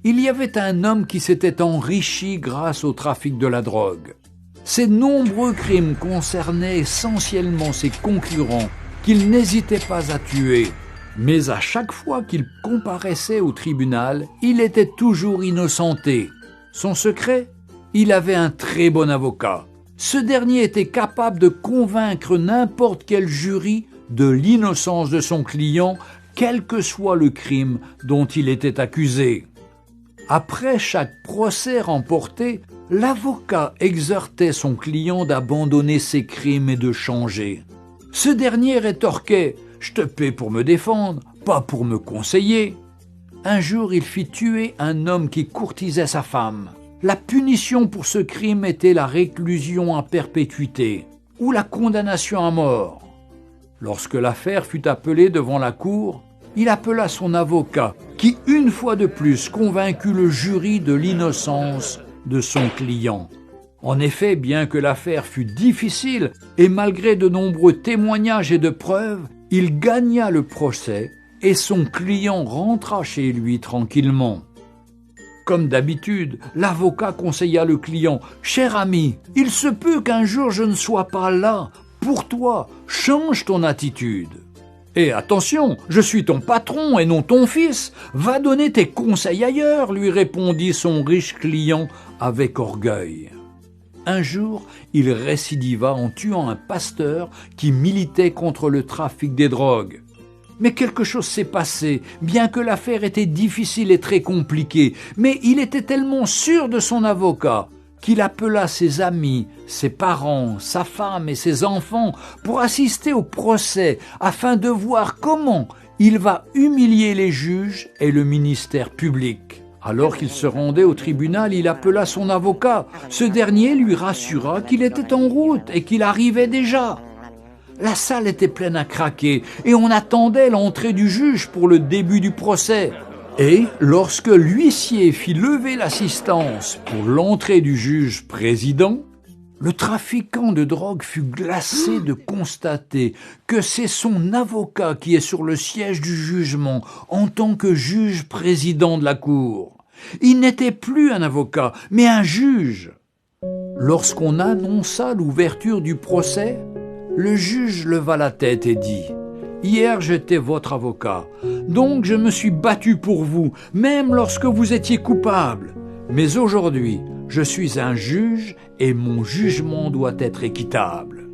Il y avait un homme qui s'était enrichi grâce au trafic de la drogue. Ses nombreux crimes concernaient essentiellement ses concurrents qu'il n'hésitait pas à tuer. Mais à chaque fois qu'il comparaissait au tribunal, il était toujours innocenté. Son secret ? Il avait un très bon avocat. Ce dernier était capable de convaincre n'importe quel jury de l'innocence de son client, quel que soit le crime dont il était accusé. Après chaque procès remporté, l'avocat exhortait son client d'abandonner ses crimes et de changer. Ce dernier rétorquait « Je te paie pour me défendre, pas pour me conseiller ». Un jour, il fit tuer un homme qui courtisait sa femme. La punition pour ce crime était la réclusion à perpétuité ou la condamnation à mort. Lorsque l'affaire fut appelée devant la cour, il appela son avocat qui, une fois de plus, convaincut le jury de l'innocence de son client. En effet, bien que l'affaire fût difficile et malgré de nombreux témoignages et de preuves, il gagna le procès et son client rentra chez lui tranquillement. Comme d'habitude, l'avocat conseilla le client « Cher ami, il se peut qu'un jour je ne sois pas là. Pour toi, change ton attitude. Et attention, je suis ton patron et non ton fils. Va donner tes conseils ailleurs, lui répondit son riche client avec orgueil. Un jour, il récidiva en tuant un pasteur qui militait contre le trafic des drogues. Mais quelque chose s'est passé, bien que l'affaire était difficile et très compliquée. Mais il était tellement sûr de son avocat qu'il appela ses amis, ses parents, sa femme et ses enfants pour assister au procès afin de voir comment il va humilier les juges et le ministère public. Alors qu'il se rendait au tribunal, il appela son avocat. Ce dernier lui rassura qu'il était en route et qu'il arrivait déjà. La salle était pleine à craquer et on attendait l'entrée du juge pour le début du procès. Et lorsque l'huissier fit lever l'assistance pour l'entrée du juge président, le trafiquant de drogue fut glacé de constater que c'est son avocat qui est sur le siège du jugement en tant que juge président de la cour. Il n'était plus un avocat, mais un juge. Lorsqu'on annonça l'ouverture du procès, le juge leva la tête et dit « Hier, j'étais votre avocat, donc je me suis battu pour vous, même lorsque vous étiez coupable. Mais aujourd'hui, je suis un juge et mon jugement doit être équitable. »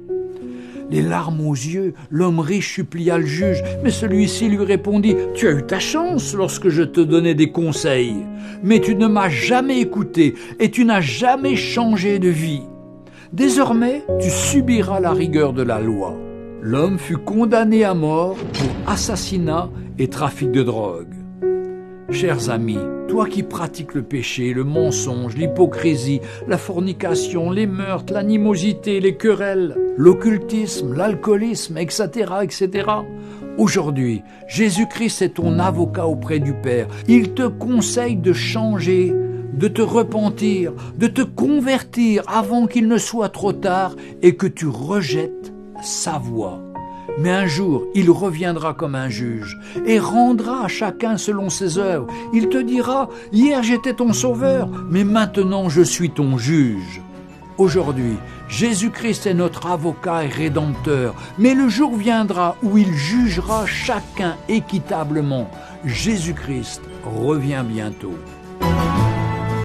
Les larmes aux yeux, l'homme riche supplia le juge, mais celui-ci lui répondit « Tu as eu ta chance lorsque je te donnais des conseils, mais tu ne m'as jamais écouté et tu n'as jamais changé de vie. Désormais, tu subiras la rigueur de la loi. » L'homme fut condamné à mort pour assassinat et trafic de drogue. Chers amis, toi qui pratiques le péché, le mensonge, l'hypocrisie, la fornication, les meurtres, l'animosité, les querelles, l'occultisme, l'alcoolisme, etc., etc., aujourd'hui, Jésus-Christ est ton avocat auprès du Père. Il te conseille de changer, de te repentir, de te convertir avant qu'il ne soit trop tard et que tu rejettes sa voix. Mais un jour, il reviendra comme un juge et rendra à chacun selon ses œuvres. Il te dira « Hier j'étais ton sauveur, mais maintenant je suis ton juge. » Aujourd'hui, Jésus-Christ est notre avocat et rédempteur, mais le jour viendra où il jugera chacun équitablement. Jésus-Christ revient bientôt.